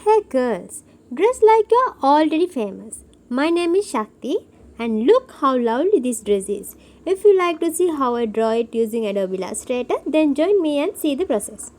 Hey girls, dress like you're already famous. My name is Shakti and look how lovely this dress is. If you like to see how I draw it using Adobe Illustrator, then join me and see the process.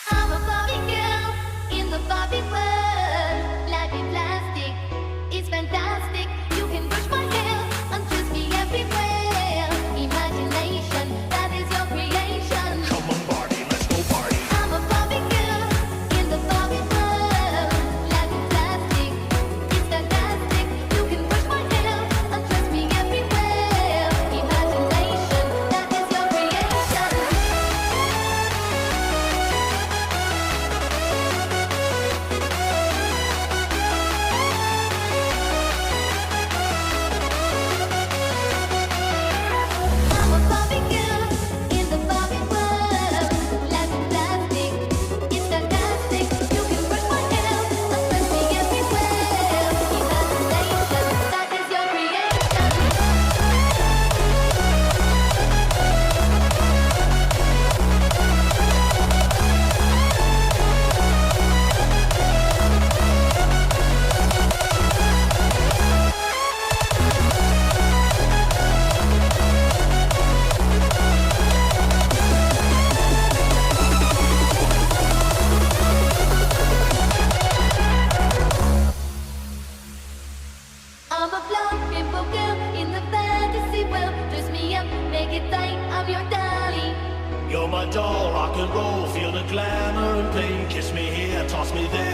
I'm a Barbie girl in the Barbie world. Life in plastic, it's fantastic. You can brush my hair and twist me everywhere. Imagination, that is your creation. Come on, Barbie, let's go party. I'm a Barbie girl in the Barbie world. Life in plastic, it's fantastic. You can brush my hair and twist me everywhere. Imagination, that is your creation. I'm a Barbie girl in the Barbie world. Life in plastic, it's fantastic. You can brush my hair and twist me everywhere. Imagination, that is your creation. I'm a blonde rainbow girl in the fantasy world. Dress me up, make it tight, I'm your dolly. You're my doll, rock and roll, feel the glamour and pain. Kiss me here, toss me there.